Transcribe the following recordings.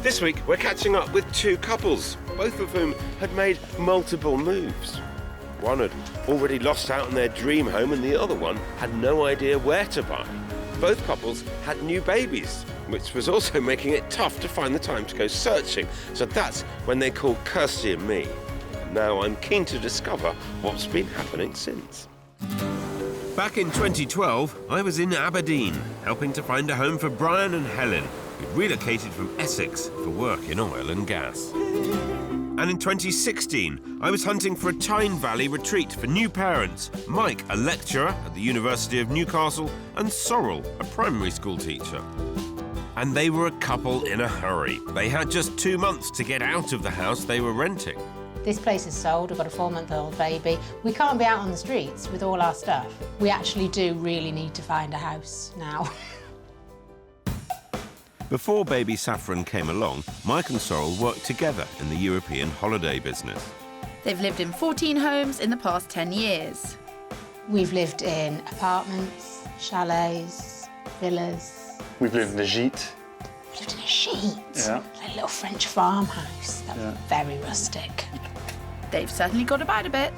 This week, we're catching up with two couples, both of whom had made multiple moves. One had already lost out on their dream home and the other one had no idea where to buy. Both couples had new babies, which was also making it tough to find the time to go searching. So that's when they called Kirstie and me. Now I'm keen to discover what's been happening since. Back in 2012, I was in Aberdeen, helping to find a home for Brian and Helen, who'd relocated from Essex for work in oil and gas. And in 2016, I was hunting for a Tyne Valley retreat for new parents. Mike, a lecturer at the University of Newcastle, and Sorrel, a primary school teacher. And they were a couple in a hurry. They had just 2 months to get out of the house they were renting. This place is sold, we've got a 4-month-old baby. We can't be out on the streets with all our stuff. We actually do really need to find a house now. Before baby Saffron came along, Mike and Sorrel worked together in the European holiday business. They've lived in 14 homes in the past 10 years. We've lived in apartments, chalets, villas. We've lived in a gîte. We lived in a gîte? Yeah. Like a little French farmhouse. That was very rustic. They've certainly got about a bit.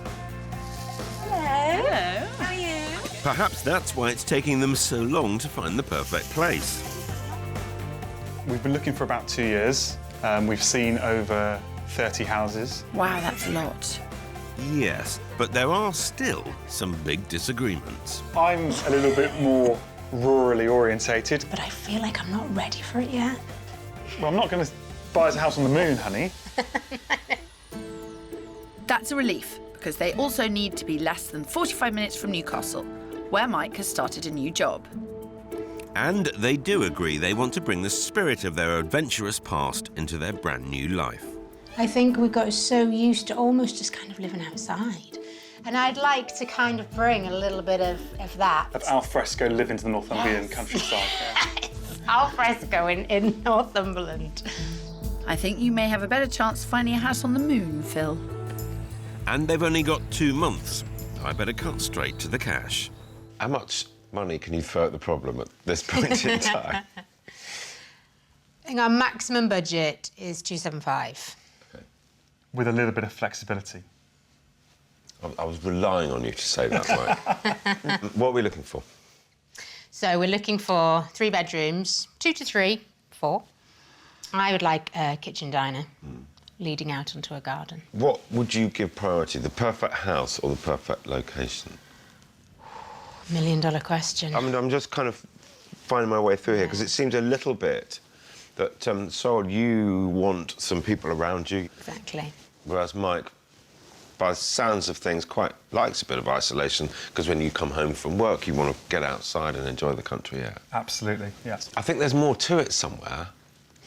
Hello. Hello. How are you? Perhaps that's why it's taking them so long to find the perfect place. We've been looking for about 2 years. We've seen over 30 houses. Wow, that's a lot. Yes, but there are still some big disagreements. I'm a little bit more rurally orientated. But I feel like I'm not ready for it yet. Well, I'm not going to buy us a house on the moon, honey. That's a relief, because they also need to be less than 45 minutes from Newcastle, where Mike has started a new job. And they do agree they want to bring the spirit of their adventurous past into their brand new life. I think we got so used to almost just kind of living outside. And I'd like to kind of bring a little bit of that. Of al fresco, live into the Northumbrian countryside. Yeah. Al fresco in Northumberland. I think you may have a better chance finding a house on the moon, Phil. And they've only got 2 months. I better cut straight to the cash. How much money can you throw at the problem at this point in time? I think our maximum budget is 275. Okay. With a little bit of flexibility. I was relying on you to say that, Mike. What are we looking for? So we're looking for 3 bedrooms, 2 to 3, 4. I would like a kitchen diner leading out onto a garden. What would you give priority, the perfect house or the perfect location? $1 million question. I mean, I'm just kind of finding my way through here, because it seems a little bit that, Sorrel, you want some people around you. Exactly. Whereas Mike, by the sounds of things, quite likes a bit of isolation, because when you come home from work, you want to get outside and enjoy the country air. Absolutely, yes. I think there's more to it somewhere,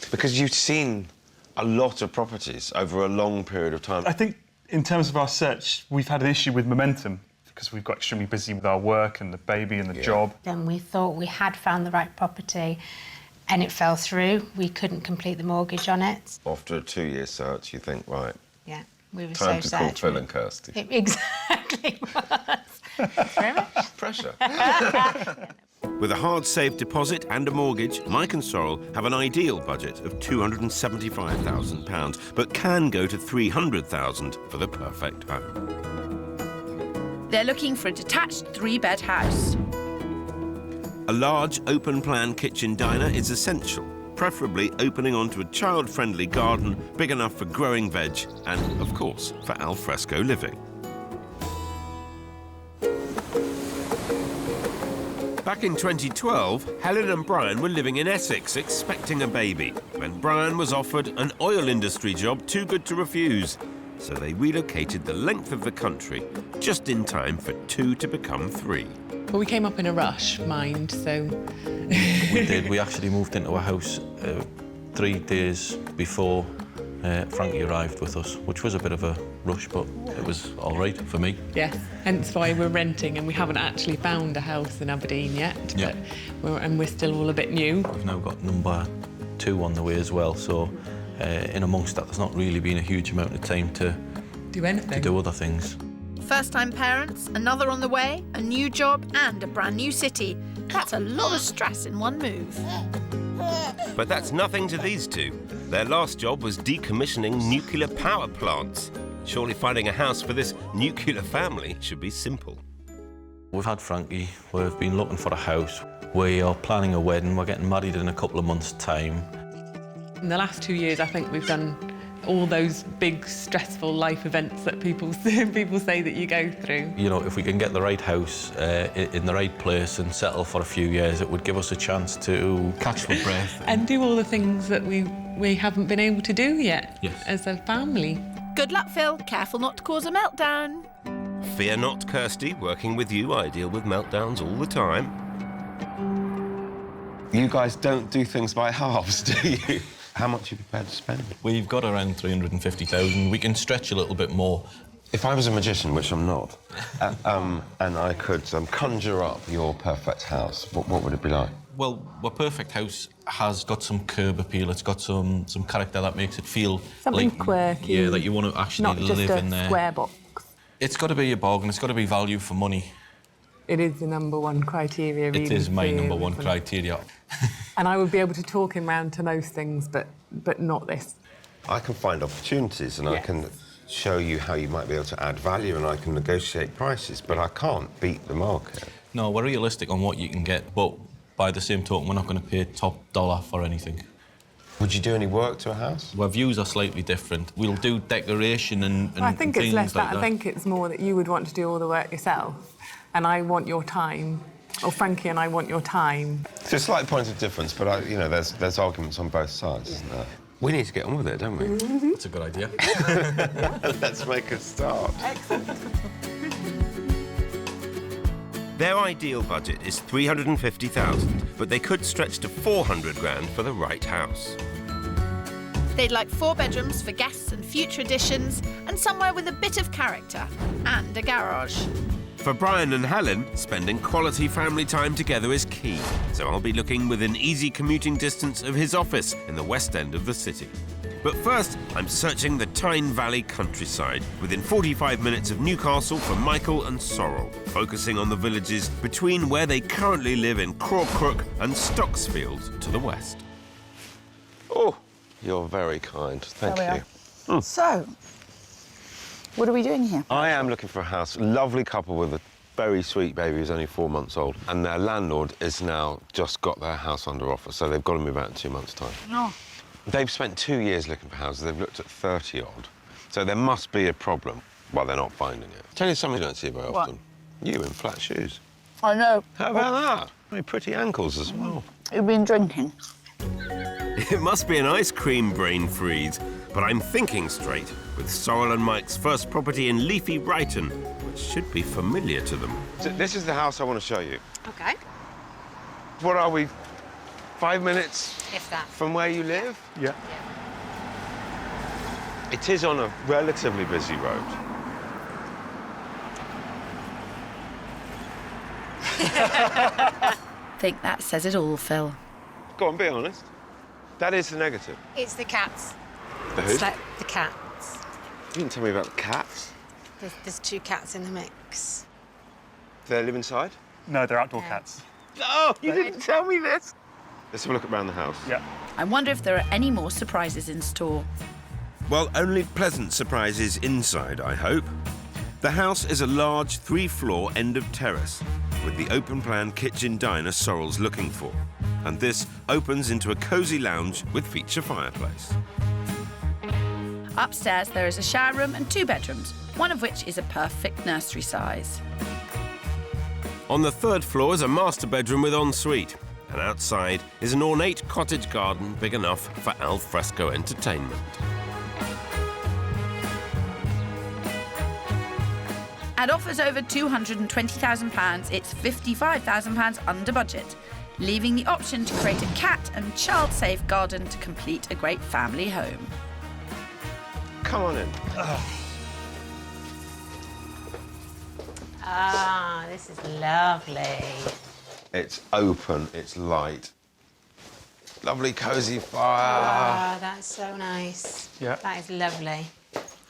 because you've seen a lot of properties over a long period of time. I think in terms of our search, we've had an issue with momentum, because we've got extremely busy with our work and the baby and the job. Then we thought we had found the right property and it fell through. We couldn't complete the mortgage on it. After a 2-year search, you think, right, Yeah, we were time so to call sad. Phil and Kirstie. It exactly was. Thanks very much. Pressure. With a hard-saved deposit and a mortgage, Mike and Sorrel have an ideal budget of £275,000, but can go to £300,000 for the perfect home. They're looking for a detached 3-bed house. A large, open-plan kitchen diner is essential, preferably opening onto a child-friendly garden big enough for growing veg and, of course, for al fresco living. Back in 2012, Helen and Brian were living in Essex, expecting a baby, when Brian was offered an oil industry job too good to refuse. So they relocated the length of the country just in time for 2 to become 3. Well, we came up in a rush, mind, so... We did. We actually moved into a house 3 days before Frankie arrived with us, which was a bit of a rush, but it was all right for me. Yes, hence why we're renting, and we haven't actually found a house in Aberdeen yet. Yeah. But we're still all a bit new. We've now got number 2 on the way as well, so in amongst that, there's not really been a huge amount of time to Do anything. to do other things. First-time parents, another on the way, a new job and a brand new city. That's a lot of stress in one move. But that's nothing to these two. Their last job was decommissioning nuclear power plants. Surely finding a house for this nuclear family should be simple. We've had Frankie, we've been looking for a house. We are planning a wedding, we're getting married in a couple of months' time. In the last 2 years, I think we've done all those big, stressful life events that people say that you go through. You know, if we can get the right house in the right place and settle for a few years, it would give us a chance to catch for breath. And do all the things that we haven't been able to do yet as a family. Good luck, Phil. Careful not to cause a meltdown. Fear not, Kirstie. Working with you, I deal with meltdowns all the time. You guys don't do things by halves, do you? How much are you prepared to spend? We've got around 350,000. We can stretch a little bit more. If I was a magician, which I'm not, and I could conjure up your perfect house, what would it be like? Well, our perfect house has got some curb appeal. It's got some character that makes it feel Something like quirky. Yeah, that you want to actually Not just live a in there. square box. It's got to be a bargain. It's got to be value for money. It is the #1 criteria, really. It is my for #1 criteria. And I would be able to talk him round to most things, but not this. I can find opportunities and I can show you how you might be able to add value and I can negotiate prices, but I can't beat the market. No, we're realistic on what you can get, but by the same token, we're not going to pay top dollar for anything. Would you do any work to a house? Our views are slightly different. We'll do decoration and I think things it's less like that. I think it's more that you would want to do all the work yourself, and I want your time. Or Frankie and I want your time. It's a slight point of difference, but you know, there's arguments on both sides, isn't there? We need to get on with it, don't we? That's a good idea. Let's make a start. Excellent. Their ideal budget is 350,000, but they could stretch to 400 grand for the right house. They'd like 4 bedrooms for guests and future additions, and somewhere with a bit of character, and a garage. For Brian and Helen, spending quality family time together is key, so I'll be looking within easy commuting distance of his office in the west end of the city. But first, I'm searching the Tyne Valley countryside, within 45 minutes of Newcastle for Michael and Sorrel, focusing on the villages between where they currently live in Crawcrook and Stocksfield to the west. Oh, you're very kind. Thank you. So, what are we doing here? I am looking for a house. Lovely couple with a very sweet baby who's only 4 months old. And their landlord has now just got their house under offer, so they've got to move out in 2 months' time. Oh. They've spent 2 years looking for houses. They've looked at 30-odd. So there must be a problem. Well, they're not finding it. Tell you something you don't see very often. You in flat shoes. I know. How about that? Very pretty ankles as well. You've been drinking. It must be an ice cream brain freeze, but I'm thinking straight, with Sorrel and Mike's first property in leafy Brighton, which should be familiar to them. So this is the house I want to show you. Okay. What are we, 5 minutes If that. from where you live? Yeah. It is on a relatively busy road. Think that says it all, Phil. Go on, be honest. That is the negative. It's the cats. The who? It's like the cats. You didn't tell me about the cats. There's 2 cats in the mix. Do they live inside? No, they're outdoor Yeah. cats. Oh, you didn't tell me this. Let's have a look around the house. Yeah. I wonder if there are any more surprises in store. Well, only pleasant surprises inside, I hope. The house is a large 3-floor end of terrace with the open-plan kitchen diner Sorrel's looking for. And this opens into a cosy lounge with feature fireplace. Upstairs, there is a shower room and 2 bedrooms, one of which is a perfect nursery size. On the 3rd floor is a master bedroom with ensuite. And outside is an ornate cottage garden big enough for al fresco entertainment. At offers over £220,000, it's £55,000 under budget, leaving the option to create a cat and child-safe garden to complete a great family home. Come on in. Ah, this is lovely. It's open, it's light. Lovely cosy fire. Ah, that's so nice. Yeah. That is lovely.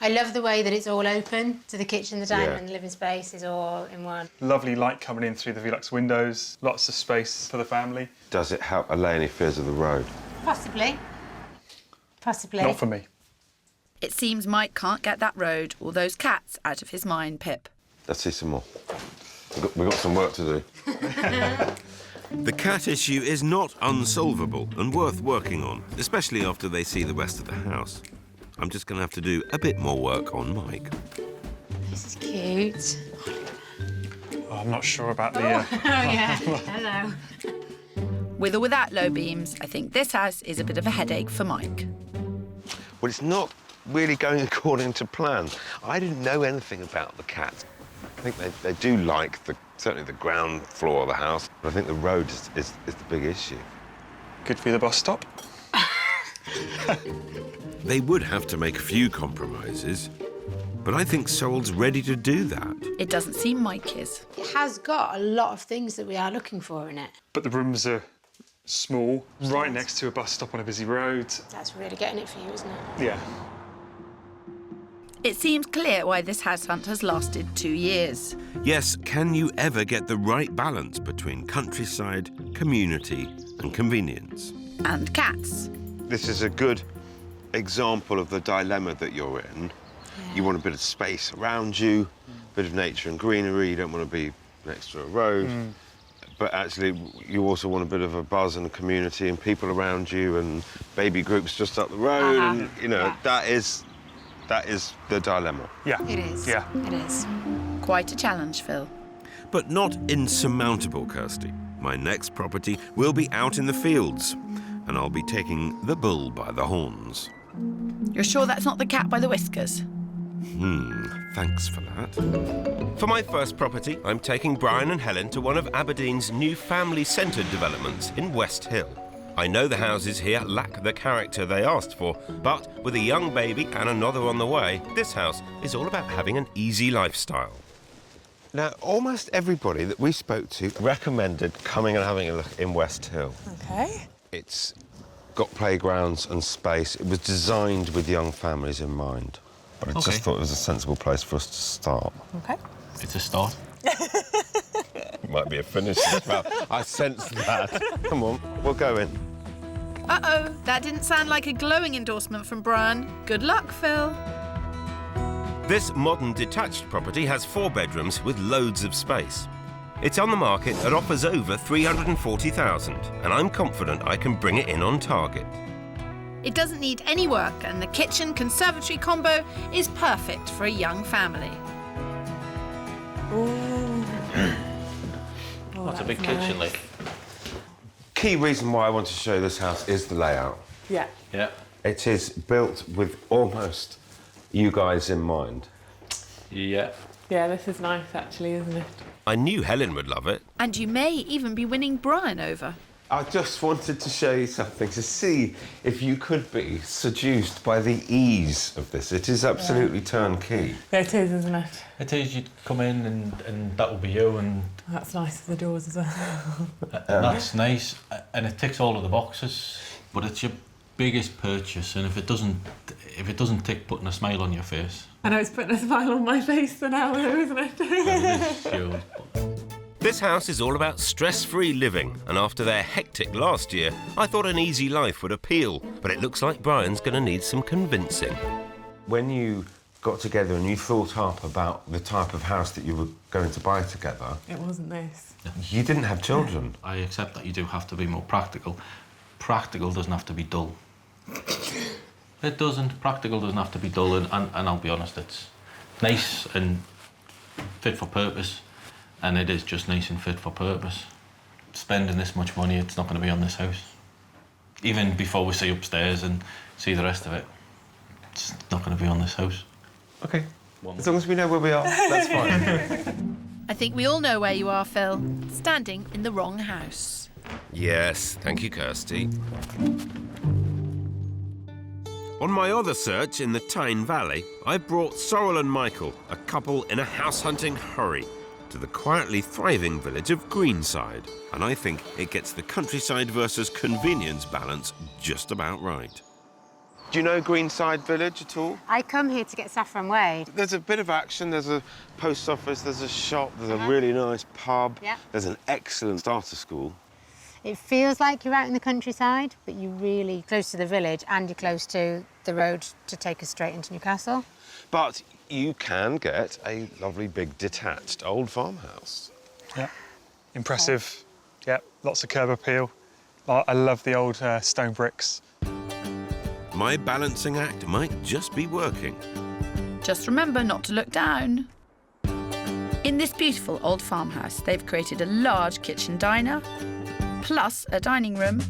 I love the way that it's all open, so the kitchen, the dining Yeah. room, and the living space is all in one. Lovely light coming in through the Velux windows, lots of space for the family. Does it help allay any fears of the road? Possibly. Possibly. Not for me. It seems Mike can't get that road or those cats out of his mind, Pip. Let's see some more. We've got some work to do. The cat issue is not unsolvable and worth working on, especially after they see the rest of the house. I'm just going to have to do a bit more work on Mike. This is cute. Oh, I'm not sure about the... Oh, yeah. Hello. With or without low beams, I think this house is a bit of a headache for Mike. Well, it's not really going according to plan. I didn't know anything about the cats. I think they do like, certainly the ground floor of the house, but I think the road is the big issue. Good for the bus stop. They would have to make a few compromises, but I think Sorrel's ready to do that. It doesn't seem Mike is. It has got a lot of things that we are looking for in it. But the rooms are small, right next to a bus stop on a busy road. That's really getting it for you, isn't it? Yeah. It seems clear why this house hunt has lasted 2 years. Yes, can you ever get the right balance between countryside, community and convenience? And cats. This is a good example of the dilemma that you're in. Yeah. You want a bit of space around you, a bit of nature and greenery. You don't want to be next to a road. But actually, you also want a bit of a buzz and a community and people around you and baby groups just up the road. And, you know, that is the dilemma. Yeah. It is. Yeah. It is. Quite a challenge, Phil. But not insurmountable, Kirstie. My next property will be out in the fields, and I'll be taking the bull by the horns. You're sure that's not the cat by the whiskers? Thanks for that. For my first property, I'm taking Brian and Helen to one of Aberdeen's new family-centred developments in West Hill. I know the houses here lack the character they asked for, but with a young baby and another on the way, this house is all about having an easy lifestyle. Now, almost everybody that we spoke to recommended coming and having a look in West Hill. Okay. It's got playgrounds and space. It was designed with young families in mind. But I just thought it was a sensible place for us to start. Okay. It's a start. It might be a finish as well. I sense that. Come on, we'll go in. Uh-oh, that didn't sound like a glowing endorsement from Brian. Good luck, Phil. This modern detached property has 4 bedrooms with loads of space. It's on the market at offers over $340,000, and I'm confident I can bring it in on target. It doesn't need any work, and the kitchen-conservatory combo is perfect for a young family. That's a big kitchen, like. Key reason why I want to show this house is the layout. Yeah. Yeah. It is built with almost you guys in mind. Yeah. Yeah, this is nice, actually, isn't it? I knew Helen would love it. And you may even be winning Brian over. I just wanted to show you something to see if you could be seduced by the ease of this. It is absolutely turnkey. Yeah, it is, isn't it? It is, you'd come in and that will be you, and That's nice, the doors as well. that's nice, and it ticks all of the boxes. But it's your biggest purchase, and if it doesn't tick putting a smile on your face, I know it's putting a smile on my face for now, though, isn't it? then it is yours. This house is all about stress-free living, and after their hectic last year, I thought an easy life would appeal, but it looks like Brian's going to need some convincing. When you got together and you thought up about the type of house that you were going to buy together, It wasn't this. you didn't have children. I accept that you do have to be more practical. Practical doesn't have to be dull. It doesn't. Practical doesn't have to be dull, and I'll be honest, it's nice and fit for purpose, and it is just nice and fit for purpose. Spending this much money, it's not going to be on this house. Even before we see upstairs and see the rest of it, it's not going to be on this house. OK. As long as we know where we are, that's fine. I think we all know where you are, Phil. Standing in the wrong house. Yes, thank you, Kirstie. On my other search in the Tyne Valley, I brought Sorrel and Michael, a couple in a house-hunting hurry, to the quietly thriving village of Greenside. And I think it gets the countryside versus convenience balance just about right. Do you know Greenside Village at all? I come here to get saffron whey. There's a bit of action. There's a post office, there's a shop, there's a really nice pub. Yeah. There's an excellent starter school. It feels like you're out in the countryside, but you're really close to the village and you're close to the road to take us straight into Newcastle. But you can get a lovely big detached old farmhouse. Yeah, impressive. Yeah, lots of curb appeal. I love the old stone bricks. My balancing act might just be working. Just remember not to look down. In this beautiful old farmhouse, they've created a large kitchen diner, plus a dining room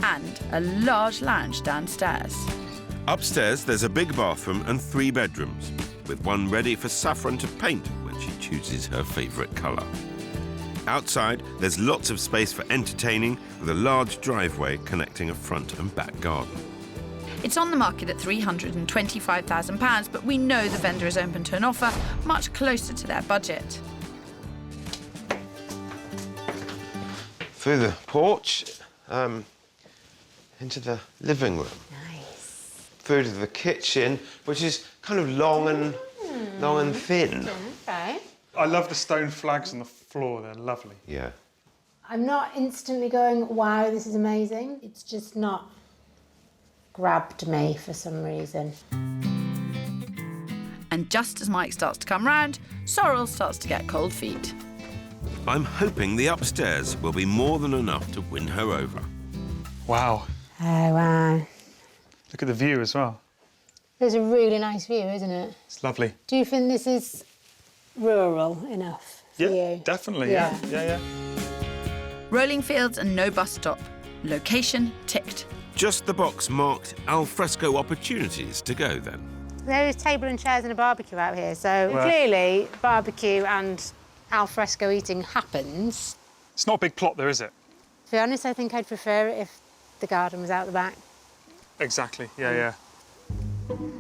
and a large lounge downstairs. Upstairs, there's a big bathroom and 3 bedrooms, with one ready for Saffron to paint when she chooses her favourite colour. Outside, there's lots of space for entertaining, with a large driveway connecting a front and back garden. It's on the market at £325,000, but we know the vendor is open to an offer much closer to their budget. Through the porch, into the living room. Nice. Through to the kitchen, which is kind of long and thin. Okay. I love the stone flags on the floor, they're lovely. Yeah. I'm not instantly going, wow, this is amazing. It's just not grabbed me for some reason. And just as Mike starts to come round, Sorrel starts to get cold feet. I'm hoping the upstairs will be more than enough to win her over. Wow, Oh, wow. look at the view as well. There's a really nice view, isn't it? It's lovely. Do you think this is rural enough for you? Definitely, yeah. Rolling fields and no bus stop. Location ticked. Just the box marked al fresco opportunities to go then. There is table and chairs and a barbecue out here, so Well- clearly barbecue and al fresco eating happens. It's not a big plot there, is it? To be honest, I think I'd prefer it if the garden was out the back. Exactly, yeah.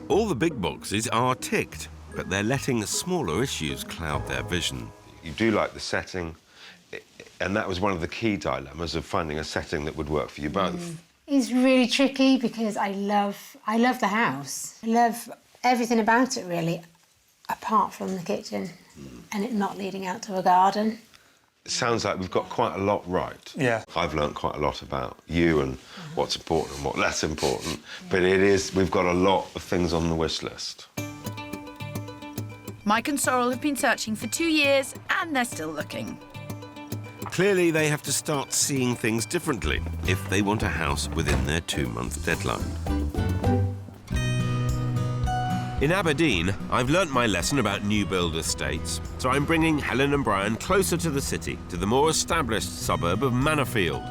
All the big boxes are ticked, but they're letting smaller issues cloud their vision. You do like the setting, and that was one of the key dilemmas of finding a setting that would work for you both. It's really tricky because I love the house. I love everything about it, really, apart from the kitchen and it not leading out to a garden. It sounds like we've got quite a lot right. Yeah. I've learnt quite a lot about you and what's important and what's less important, but we've got a lot of things on the wish list. Mike and Sorrel have been searching for 2 years and they're still looking. Clearly, they have to start seeing things differently if they want a house within their 2-month deadline. In Aberdeen, I've learnt my lesson about new build estates, so I'm bringing Helen and Brian closer to the city, to the more established suburb of Manorfield,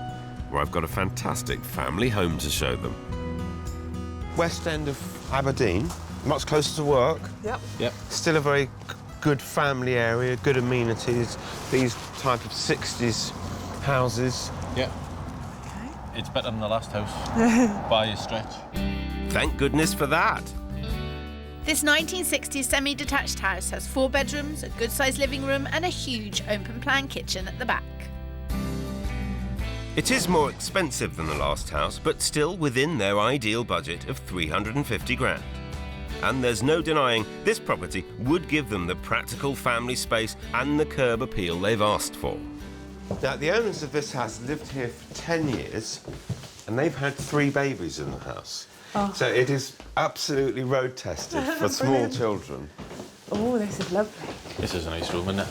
where I've got a fantastic family home to show them. West end of Aberdeen, much closer to work. Yep. Still a very good family area, good amenities, these type of 60s houses. Yeah. It's better than the last house, by a stretch. Thank goodness for that. This 1960s semi-detached house has 4 bedrooms, a good-sized living room and a huge open-plan kitchen at the back. It is more expensive than the last house, but still within their ideal budget of 350 grand. And there's no denying this property would give them the practical family space and the curb appeal they've asked for. Now, the owners of this house lived here for 10 years, and they've had 3 babies in the house. So it is absolutely road tested for small children. Oh, this is lovely. This is a nice room, isn't it?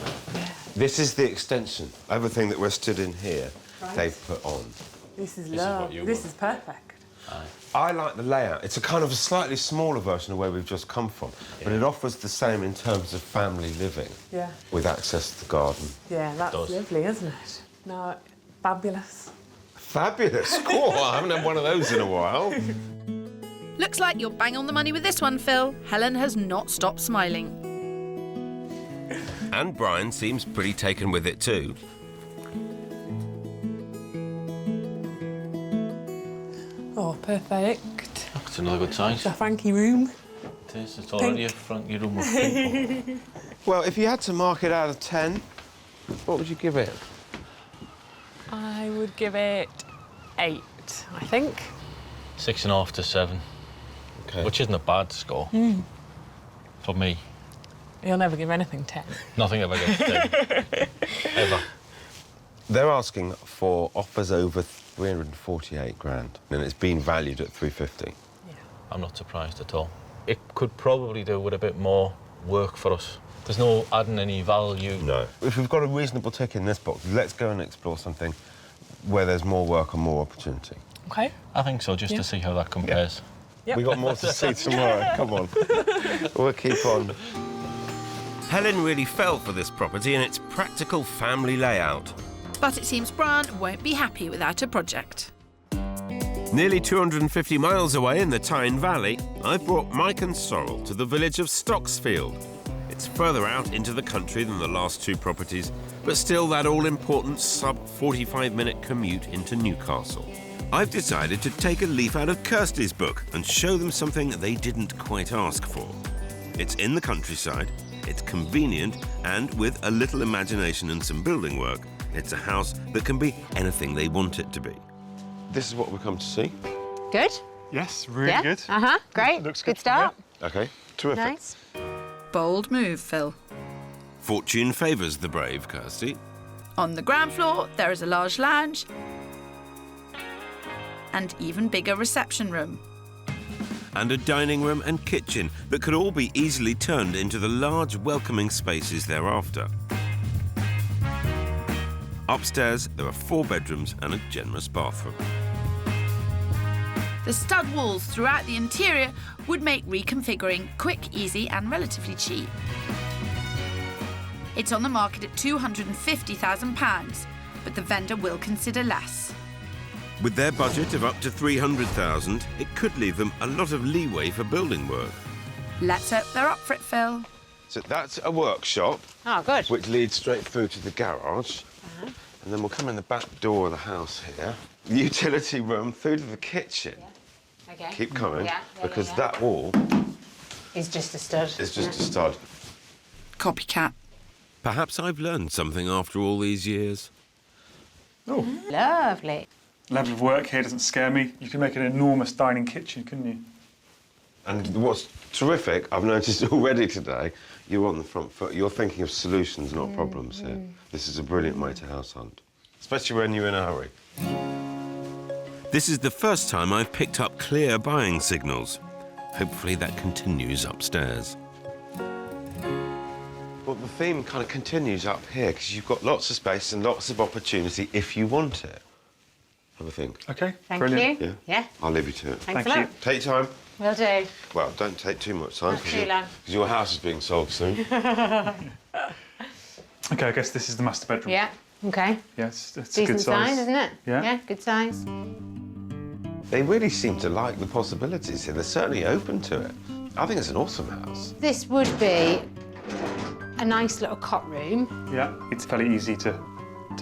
This is the extension. Everything that we're stood in here, they've put on. This is This is what lovely. you This want. is perfect. I like the layout. It's a kind of a slightly smaller version of where we've just come from, but it offers the same in terms of family living. Yeah. With access to the garden. Yeah, that's does. lovely, isn't it? No, fabulous. Fabulous. Cool. I haven't had one of those in a while. Looks like you're bang on the money with this one, Phil. Helen has not stopped smiling. And Brian seems pretty taken with it too. Oh, perfect. It's another good size. It's a Frankie room. It is. It's already a Frankie room with pink. Well, if you had to mark it out of 10, what would you give it? I would give it 8, I think. 6.5 to 7. which isn't a bad score for me. You'll never give anything 10. Nothing ever gets 10. Ever. They're asking for offers over 348 grand, and it's been valued at 350. Yeah. I'm not surprised at all. It could probably do with a bit more work for us. There's no adding any value. No. If we've got a reasonable tick in this box, let's go and explore something where there's more work and more opportunity. OK. I think so, just to see how that compares. Yep. We got more to see tomorrow. Come on. We'll keep on. Helen really fell for this property and its practical family layout. But it seems Brian won't be happy without a project. Nearly 250 miles away in the Tyne Valley, I've brought Mike and Sorrel to the village of Stocksfield. It's further out into the country than the last two properties, but still that all-important sub-45-minute commute into Newcastle. I've decided to take a leaf out of Kirstie's book and show them something they didn't quite ask for. It's in the countryside, it's convenient, and with a little imagination and some building work, it's a house that can be anything they want it to be. This is what we've come to see. Good? Yes, really good. Great. Looks good start. OK, terrific. Nice. Bold move, Phil. Fortune favours the brave, Kirstie. On the ground floor, there is a large lounge and even bigger reception room. And a dining room and kitchen that could all be easily turned into the large welcoming spaces thereafter. Upstairs, there are 4 bedrooms and a generous bathroom. The stud walls throughout the interior would make reconfiguring quick, easy and relatively cheap. It's on the market at £250,000, but the vendor will consider less. With their budget of up to $300,000, it could leave them a lot of leeway for building work. Let's hope they're up for it, Phil. So that's a workshop, Oh, good. which leads straight through to the garage. And then we'll come in the back door of the house here. Utility room through to the kitchen. Okay. Keep coming, because yeah. that wall It's just a stud. is just a stud. Copycat. Perhaps I've learned something after all these years. Oh, Lovely. level of work here doesn't scare me. You can make an enormous dining kitchen, couldn't you? And what's terrific, I've noticed already today, you're on the front foot. You're thinking of solutions, not problems here. This is a brilliant way to house hunt, especially when you're in a hurry. This is the first time I've picked up clear buying signals. Hopefully that continues upstairs. Well, the theme kind of continues up here because you've got lots of space and lots of opportunity if you want it. Have a think. OK, Thank brilliant. you. Yeah? Yeah. I'll leave you to it. Thanks Thank a lot. you. Take time. Will do. Well, don't take too much time. Not too long. Because your house is being sold soon. OK, I guess this is the master bedroom. Yeah. Okay. Yeah, it's a Decent good size. isn't it? Yeah. Yeah, good size. They really seem to like the possibilities here. They're certainly open to it. I think it's an awesome house. This would be a nice little cot room. Yeah, it's fairly easy to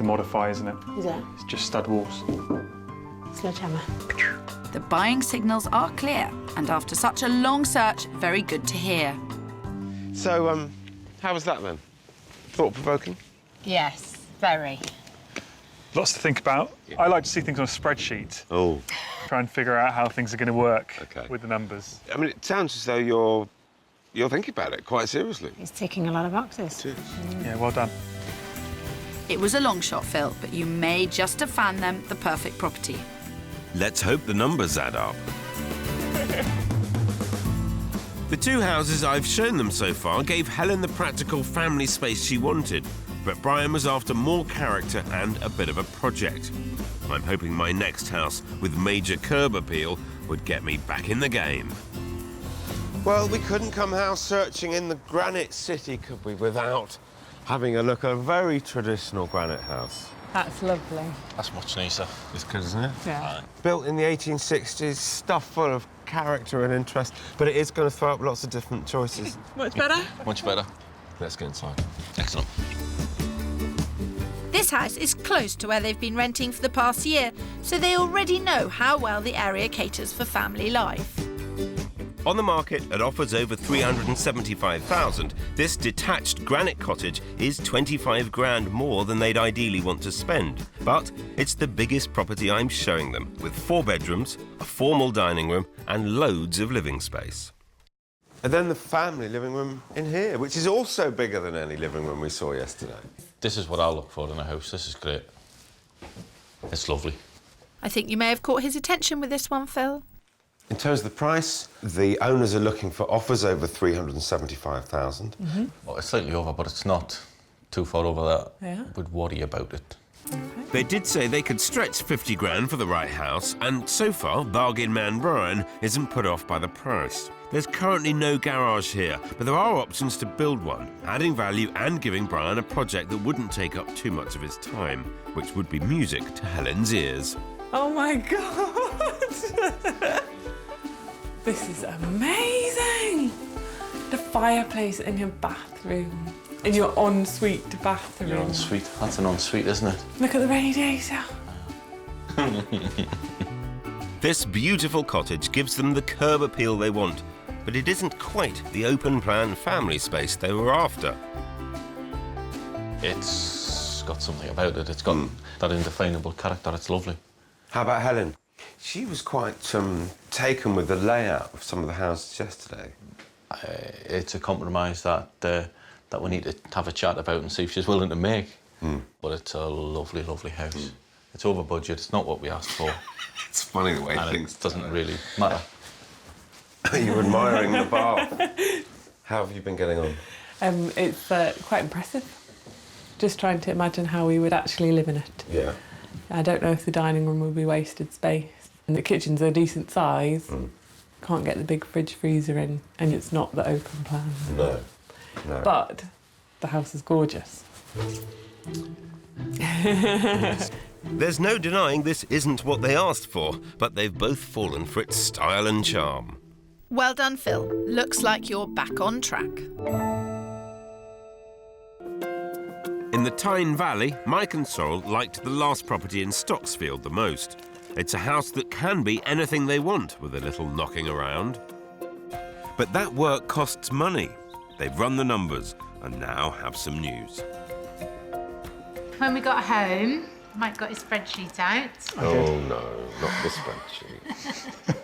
modify, isn't it? Is it? It's just stud walls. Sledgehammer. The buying signals are clear, and after such a long search, very good to hear. So, how was that then? Thought-provoking? Yes, very. Lots to think about. I like to see things on a spreadsheet. Oh. Try and figure out how things are going to work OK. with the numbers. I mean, it sounds as though you're thinking about it quite seriously. It's ticking a lot of boxes. Yeah, well done. It was a long shot, Phil, but you may just have found them the perfect property. Let's hope the numbers add up. The 2 houses I've shown them so far gave Helen the practical family space she wanted, but Brian was after more character and a bit of a project. I'm hoping my next house with major curb appeal would get me back in the game. Well, we couldn't come house searching in the Granite City, could we, without having a look at a very traditional granite house. That's lovely. That's much nicer. It's good, isn't it? Yeah. Built in the 1860s, stuff full of character and interest, but it is going to throw up lots of different choices. Much better? Much better. Let's go inside. Excellent. This house is close to where they've been renting for the past year, so they already know how well the area caters for family life. On the market at offers over $375,000, this detached granite cottage is 25 grand more than they'd ideally want to spend. But it's the biggest property I'm showing them, with 4 bedrooms, a formal dining room and loads of living space. And then the family living room in here, which is also bigger than any living room we saw yesterday. This is what I look for in a house. This is great. It's lovely. I think you may have caught his attention with this one, Phil. In terms of the price, the owners are looking for offers over $375,000. Well, it's slightly over, but it's not too far over that. Yeah. Would worry about it. They did say they could stretch 50 grand for the right house, and so far, bargain man Brian isn't put off by the price. There's currently no garage here, but there are options to build one, adding value and giving Brian a project that wouldn't take up too much of his time, which would be music to Helen's ears. Oh my God! This is amazing! The fireplace in your bathroom, in your ensuite bathroom. Your ensuite. That's an ensuite, isn't it? Look at the radiator. This beautiful cottage gives them the curb appeal they want, but it isn't quite the open-plan family space they were after. It's got something about it. It's got that indefinable character. It's lovely. How about Helen? She was quite taken with the layout of some of the houses yesterday. It's a compromise that we need to have a chat about and see if she's willing to make. But it's a lovely, lovely house. It's over budget. It's not what we asked for. It's funny the way And things it doesn't really matter. You're admiring the bath. How have you been getting on? It's quite impressive. Just trying to imagine how we would actually live in it. Yeah. I don't know if the dining room will be wasted space. And the kitchen's a decent size. Can't get the big fridge freezer in, and it's not the open plan. No. But the house is gorgeous. There's no denying this isn't what they asked for, but they've both fallen for its style and charm. Well done, Phil. Looks like you're back on track. In the Tyne Valley, Mike and Sorrel liked the last property in Stocksfield the most. It's a house that can be anything they want with a little knocking around. But that work costs money. They've run the numbers and now have some news. When we got home, Mike got his spreadsheet out. Oh no, not the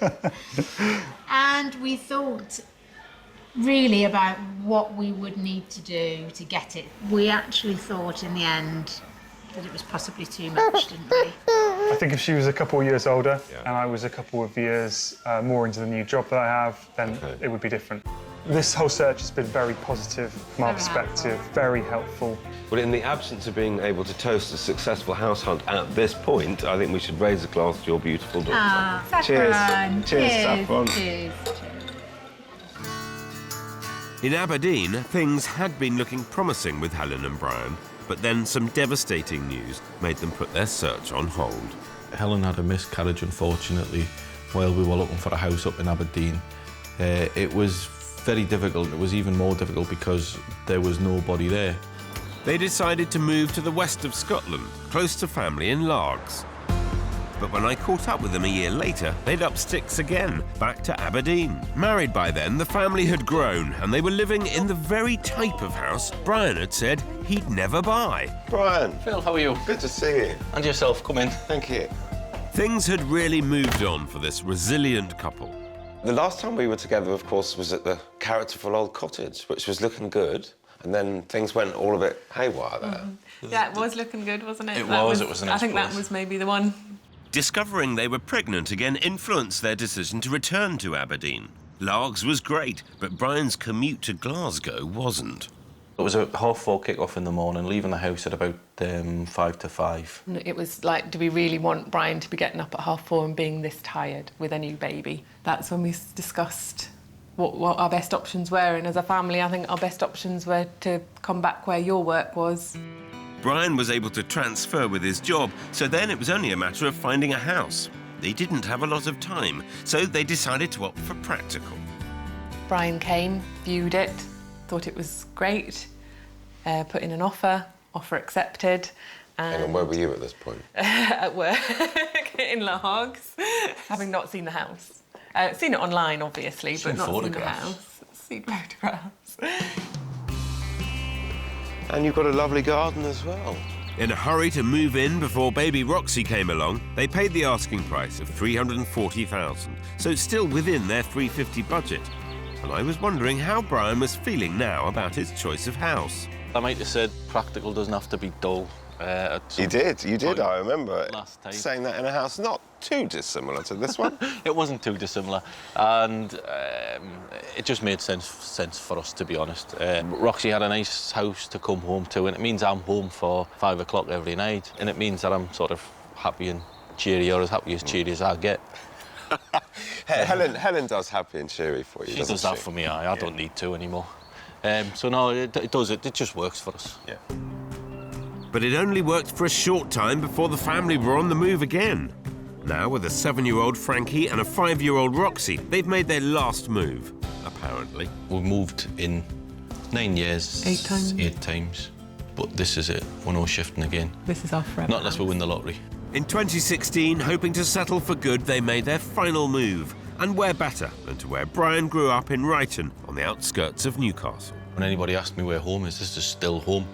spreadsheet. And we thought really about what we would need to do to get it. We actually thought in the end that it was possibly too much, didn't we? I think if she was a couple of years older and I was a couple of years more into the new job that I have, then it would be different. This whole search has been very positive from our perspective, very helpful. Well, in the absence of being able to toast a successful house hunt at this point, I think we should raise a glass to your beautiful daughter. Saffron. Cheers, Saffron. Cheers. In Aberdeen, things had been looking promising with Helen and Brian, but then some devastating news made them put their search on hold. Helen had a miscarriage, unfortunately, while we were looking for a house up in Aberdeen. It was very difficult. It was even more difficult because there was nobody there. They decided to move to the west of Scotland, close to family in Largs. But when I caught up with them a year later, they'd up sticks again, back to Aberdeen. Married by then, the family had grown, and they were living in the very type of house Brian had said he'd never buy. Brian. Phil, how are you? Good to see you. And yourself, come in. Thank you. Things had really moved on for this resilient couple. The last time we were together, of course, was at the Characterful Old Cottage, which was looking good, and then things went all a bit haywire there. Yeah, it was looking good, wasn't it? It was a nice I think that place. was maybe the one. Discovering they were pregnant again influenced their decision to return to Aberdeen. Largs was great, but Brian's commute to Glasgow wasn't. It was a 4:30 kick-off in the morning, leaving the house at about 5 to 5. It was like, do we really want Brian to be getting up at 4:30 and being this tired with a new baby? That's when we discussed what our best options were, and as a family, I think our best options were to come back where your work was. Brian was able to transfer with his job, so then it was only a matter of finding a house. They didn't have a lot of time, so they decided to opt for practical. Brian came, viewed it, thought it was great, put in an offer accepted. And where were you at this point? At work in Largs, having not seen the house. Seen it online, obviously, Seen but not photographs. seen the house. Seen photographs. And you've got a lovely garden as well. In a hurry to move in before baby Roxy came along, they paid the asking price of $340,000, so it's still within their $350 budget. And I was wondering how Brian was feeling now about his choice of house. I might have said practical doesn't have to be dull. You did, I remember Last time. saying that in a house not too dissimilar to this one. It wasn't too dissimilar, and it just made sense for us, to be honest. Roxy had a nice house to come home to, and it means I'm home for 5 o'clock every night, and it means that I'm sort of happy and cheery, or as happy as I get. Helen does happy and cheery for you. She does that for me. I don't need to anymore. So no, it does. It just works for us. Yeah. But it only worked for a short time before the family were on the move again. Now, with a 7-year-old Frankie and a 5-year-old Roxy, they've made their last move, apparently. We've moved in 9 years. 8 times. 8 times. But this is it. We're no shifting again. This is our forever Not unless we win the lottery. In 2016, hoping to settle for good, they made their final move. And where better than to where Brian grew up in Ryton, on the outskirts of Newcastle. When anybody asks me where home is, this is still home.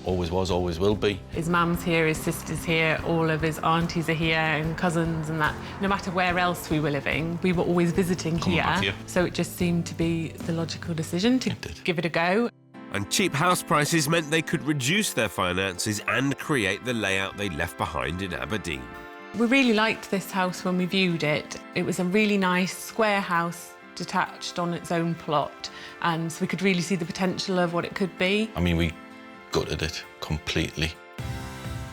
Always was, always will be. His mum's here, his sister's here, all of his aunties are here and cousins and that. No matter where else we were living, we were always visiting Coming back here. So it just seemed to be the logical decision to give it a go. And cheap house prices meant they could reduce their finances and create the layout they left behind in Aberdeen. We really liked this house when we viewed it. It was a really nice square house, detached on its own plot, and so we could really see the potential of what it could be. I mean, we gutted it completely.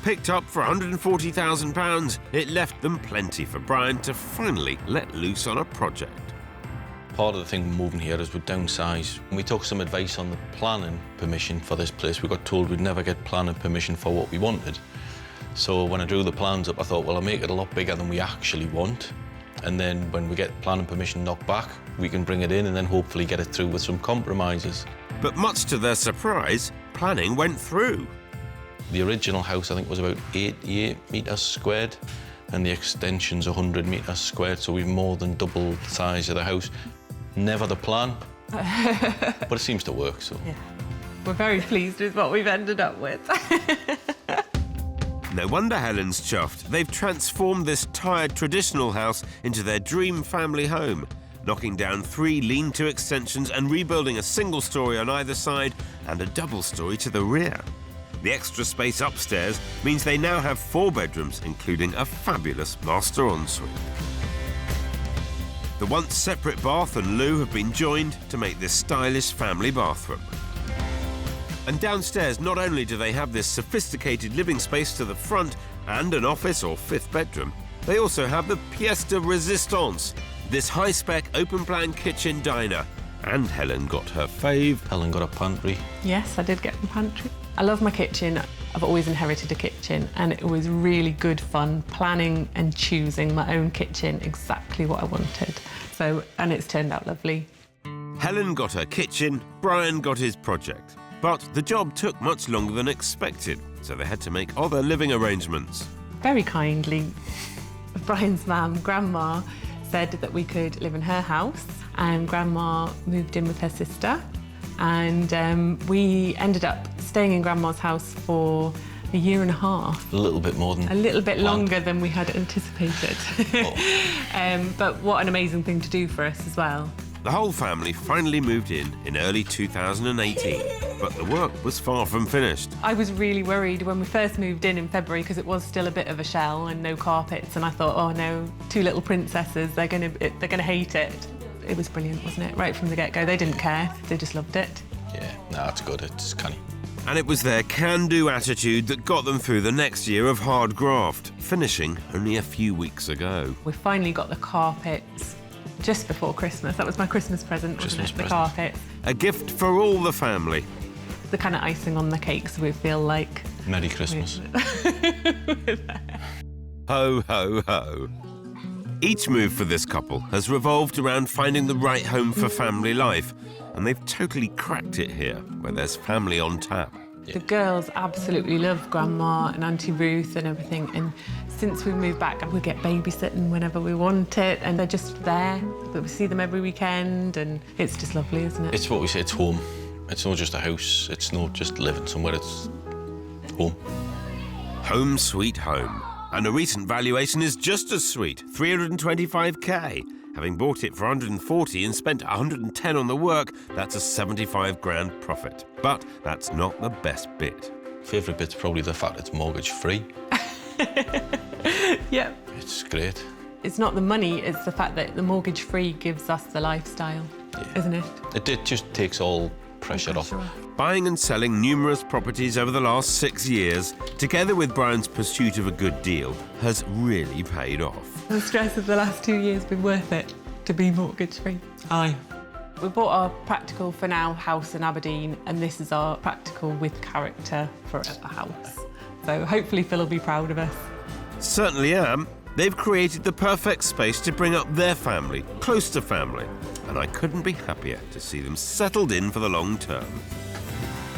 Picked up for £140,000, it left them plenty for Brian to finally let loose on a project. Part of the thing moving here is we downsize. We took some advice on the planning permission for this place. We got told we'd never get planning permission for what we wanted. So when I drew the plans up, I thought, well, I'll make it a lot bigger than we actually want. And then when we get planning permission knocked back, we can bring it in and then hopefully get it through with some compromises. But much to their surprise, planning went through. The original house, I think, was about 88 metres squared, and the extension's 100 metres squared, so we've more than doubled the size of the house. Never the plan, but it seems to work, so. Yeah. We're very pleased with what we've ended up with. No wonder Helen's chuffed. They've transformed this tired traditional house into their dream family home, knocking down 3 lean-to extensions and rebuilding a single story on either side and a double story to the rear. The extra space upstairs means they now have 4 bedrooms, including a fabulous master ensuite. The once separate bath and loo have been joined to make this stylish family bathroom. And downstairs, not only do they have this sophisticated living space to the front and an office or 5th bedroom, they also have the pièce de résistance, this high-spec open-plan kitchen diner. And Helen got her fave. Helen got a pantry. Yes, I did get a pantry. I love my kitchen. I've always inherited a kitchen, and it was really good fun planning and choosing my own kitchen, exactly what I wanted. And it's turned out lovely. Helen got her kitchen, Brian got his project. But the job took much longer than expected, so they had to make other living arrangements. Very kindly, Brian's mum, Grandma, said that we could live in her house, and Grandma moved in with her sister, and we ended up staying in Grandma's house for a year and a half. A little bit more than a little bit planned. longer than we had anticipated. But what an amazing thing to do for us as well. The whole family finally moved in early 2018, but the work was far from finished. I was really worried when we first moved in February because it was still a bit of a shell and no carpets, and I thought, oh no, 2 little princesses, they're gonna hate it. It was brilliant, wasn't it? Right from the get-go, they didn't care, they just loved it. Yeah, no, it's good, it's canny. And it was their can-do attitude that got them through the next year of hard graft, finishing only a few weeks ago. We finally got the carpets just before Christmas. That was my Christmas present, wasn't it? The carpet. A gift for all the family. The kind of icing on the cake, so we feel like... Merry Christmas. Ho, ho, ho. Each move for this couple has revolved around finding the right home for family life, and they've totally cracked it here, where there's family on tap. The girls absolutely love Grandma and Auntie Ruth and everything, and since we moved back, we get babysitting whenever we want it, and they're just there. We see them every weekend, and it's just lovely, isn't it? It's what we say, it's home. It's not just a house, it's not just living somewhere, it's home. Home sweet home. And a recent valuation is just as sweet, 325k. Having bought it for 140 and spent 110 on the work, that's a 75 grand profit. But that's not the best bit. Favourite bit's probably the fact it's mortgage-free. Yeah. It's great. It's not the money, it's the fact that the mortgage-free gives us the lifestyle, isn't it? It just takes all pressure off. Buying and selling numerous properties over the last 6 years, together with Brian's pursuit of a good deal, has really paid off. The stress of the last 2 years has been worth it to be mortgage-free. Aye. We bought our practical for now house in Aberdeen, and this is our practical with character forever house. So hopefully Phil will be proud of us. Certainly am. They've created the perfect space to bring up their family, close to family, and I couldn't be happier to see them settled in for the long term.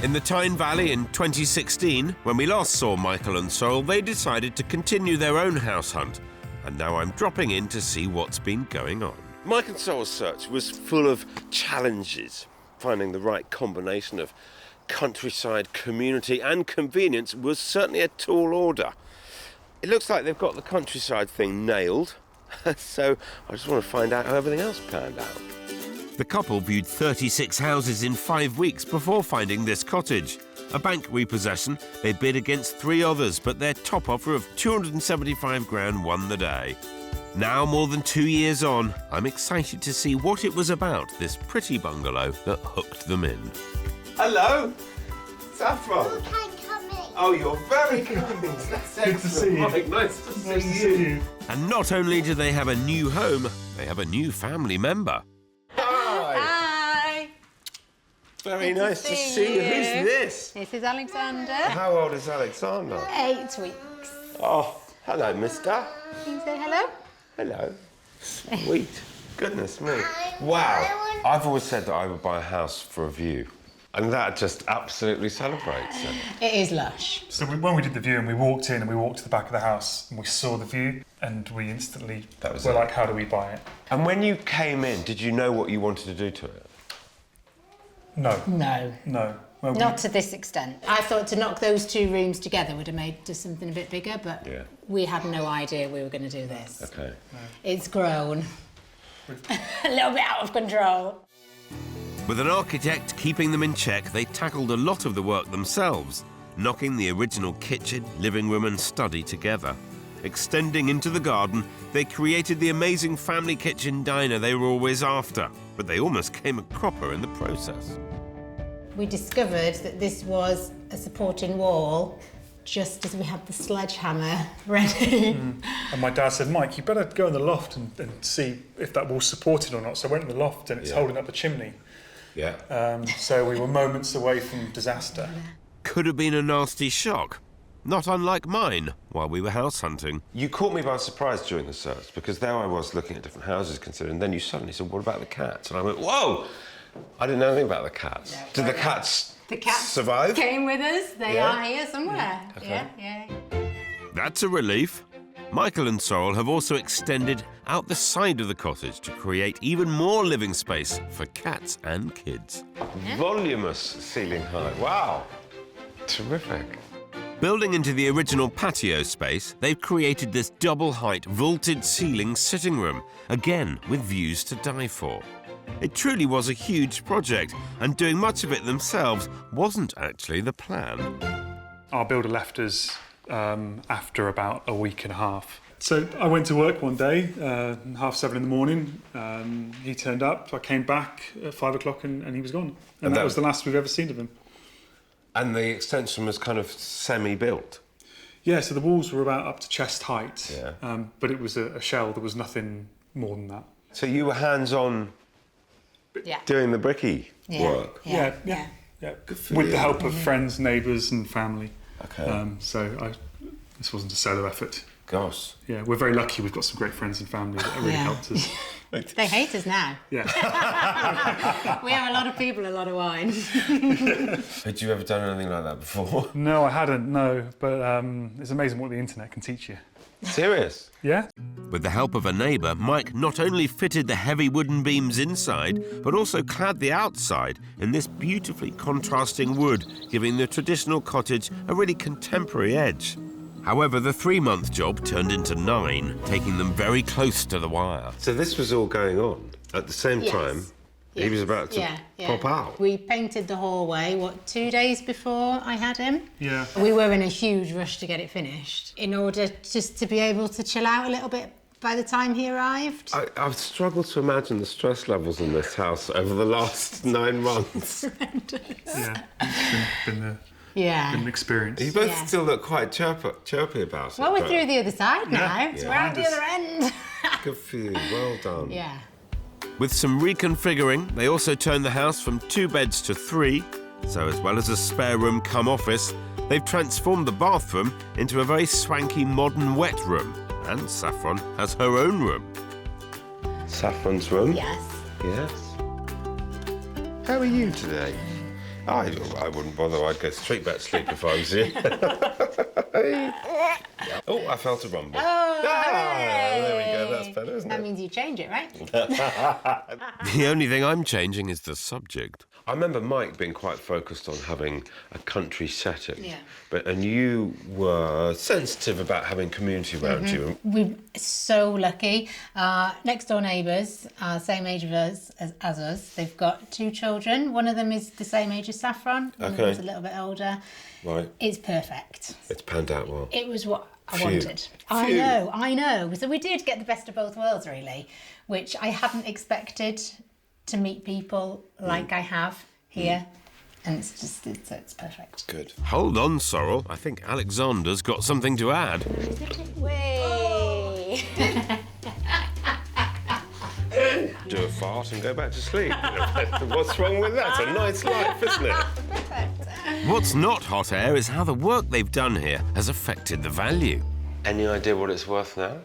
In the Tyne Valley in 2016, when we last saw Michael and Sorrel, they decided to continue their own house hunt, and now I'm dropping in to see what's been going on. Mike and Sorrel's search was full of challenges. Finding the right combination of countryside, community and convenience was certainly a tall order. It looks like they've got the countryside thing nailed, so I just want to find out how everything else panned out. The couple viewed 36 houses in 5 weeks before finding this cottage. A bank repossession, they bid against 3 others, but their top offer of 275 grand won the day. Now, more than 2 years on, I'm excited to see what it was about this pretty bungalow that hooked them in. Hello, Saffron. Oh, you're very kind. That's Good to see you. Mike, nice to see you. And not only do they have a new home, they have a new family member. Hi. Very nice to see you. Who's this? This is Alexander. How old is Alexander? 8 weeks. Oh, hello, mister. Can you say hello? Hello. Sweet. Goodness me. Wow. I've always said that I would buy a house for a view. And that just absolutely celebrates it. It is lush. So when we did the view and we walked in and we walked to the back of the house and we saw the view and we instantly were like, how do we buy it? And when you came in, did you know what you wanted to do to it? No. No. Well, Not to this extent. I thought to knock those 2 rooms together would have made just something a bit bigger, but we had no idea we were going to do this. Okay. It's grown. A little bit out of control. With an architect keeping them in check, they tackled a lot of the work themselves, knocking the original kitchen, living room and study together. Extending into the garden, they created the amazing family kitchen diner they were always after, but they almost came a cropper in the process. We discovered that this was a supporting wall just as we had the sledgehammer ready. And my dad said, Mike, you better go in the loft and see if that wall's supported or not. So I went in the loft and it's holding up the chimney. Yeah. So we were moments away from disaster. Could have been a nasty shock. Not unlike mine while we were house hunting. You caught me by surprise during the search because there I was looking at different houses considering, and then you suddenly said, what about the cats? And I went, whoa! I didn't know anything about the cats. Yeah, Did the cats survive? Came with us. They are here somewhere. Okay. Yeah. That's a relief. Michael and Sorrel have also extended out the side of the cottage to create even more living space for cats and kids. Voluminous ceiling height. Wow. Terrific. Building into the original patio space, they've created this double-height, vaulted ceiling sitting room, again with views to die for. It truly was a huge project, and doing much of it themselves wasn't actually the plan. Our builder left us after about a week and a half. So I went to work one day, 7:30 in the morning. He turned up, I came back at 5 o'clock and he was gone. And that was the last we've ever seen of him. And the extension was kind of semi-built? Yeah, so the walls were about up to chest height, Yeah. but it was a shell, there was nothing more than that. So you were hands-on doing the bricky work? Yeah. Good for With you. the help of friends, neighbours and family. Okay. This wasn't a solo effort. Gosh. Yeah, we're very lucky. We've got some great friends and family that really helped us. They hate us now. Yeah. We have a lot of people, a lot of wine. Had you ever done anything like that before? No, I hadn't, no. But it's amazing what the internet can teach you. Serious? Yeah? With the help of a neighbour, Mike not only fitted the heavy wooden beams inside, but also clad the outside in this beautifully contrasting wood, giving the traditional cottage a really contemporary edge. However, the 3-month job turned into 9, taking them very close to the wire. So this was all going on at the same time? He was about to pop out? We painted the hallway, 2 days before I had him? Yeah. We were in a huge rush to get it finished in order just to be able to chill out a little bit by the time he arrived. I've struggled to imagine the stress levels in this house over the last 9 months. Yeah, it's been an experience. You both still look quite chirpy about it. Well, we're through the other side now, so we're out the other end. Good for you, well done. Yeah. With some reconfiguring, they also turned the house from 2 beds to 3. So as well as a spare room cum office, they've transformed the bathroom into a very swanky modern wet room. And Saffron has her own room. Saffron's room? Yes. Yes. How are you today? I wouldn't bother. I'd go straight back to sleep if I was you. Oh, I felt a rumble. Oh, there we go. That's better, isn't it? That means you change it, right? The only thing I'm changing is the subject. I remember Mike being quite focused on having a country setting. Yeah. And you were sensitive about having community around you. We're so lucky. Next door neighbours are same age as us. They've got 2 children. One of them is the same age as Saffron. One of them's a little bit older. Right. It's perfect. It's panned out well. It was what I wanted. I know. So we did get the best of both worlds, really, which I hadn't expected to meet people like I have here. And it's perfect. Good. Hold on, Sorrel. I think Alexander's got something to add. Way. Do a fart and go back to sleep. What's wrong with that? It's a nice life, isn't it? Perfect. What's not hot air is how the work they've done here has affected the value. Any idea what it's worth now?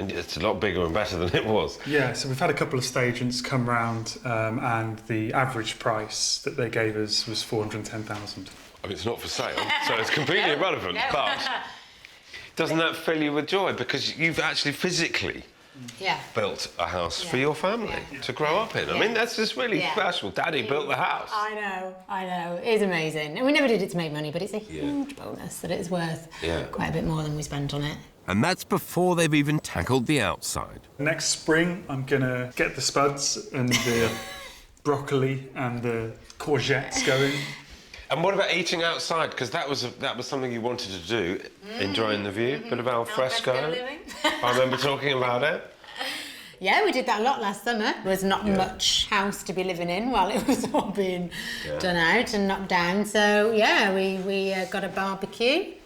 And it's a lot bigger and better than it was. Yeah, so we've had a couple of state agents come round and the average price that they gave us was 410,000. I mean, it's not for sale, so it's completely irrelevant, but doesn't that fill you with joy? Because you've actually physically built a house for your family to grow up in. I mean, that's just really special. Daddy built the house. I know. It's amazing. And we never did it to make money, but it's a huge bonus that it's worth quite a bit more than we spent on it. And that's before they've even tackled the outside. Next spring, I'm going to get the spuds and the broccoli and the courgettes going. And what about eating outside? Because that was something you wanted to do, enjoying the view, bit of al fresco. I remember talking about it. Yeah, we did that a lot last summer. There was not much house to be living in while it was all being done out and knocked down. So, yeah, we got a barbecue.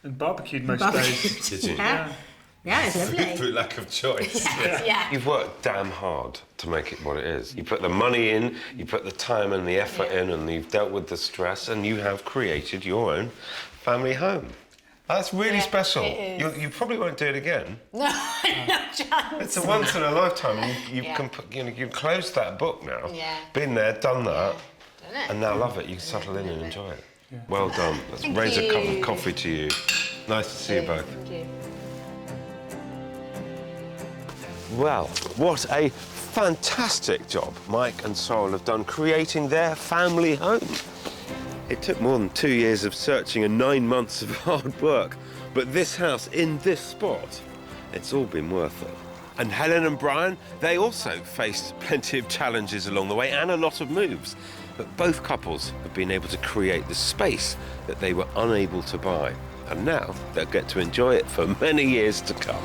And barbecued most days. Did you? Yeah, it's lovely. Through lack of choice. Yeah. You've worked damn hard to make it what it is. You put the money in, you put the time and the effort in, and you've dealt with the stress, and you have created your own family home. That's really special. You probably won't do it again. No chance. It's a once in a lifetime. You can you've closed that book now. Yeah. Been there, done that, and now love it. You can settle in and enjoy it. Yeah. Well done. Let's raise a cup of coffee to you. Nice to see you both. Thank you. Well, what a fantastic job Mike and Sorrel have done creating their family home. It took more than 2 years of searching and 9 months of hard work, but this house in this spot, it's all been worth it. And Helen and Brian, they also faced plenty of challenges along the way and a lot of moves. But both couples have been able to create the space that they were unable to buy. And now they'll get to enjoy it for many years to come.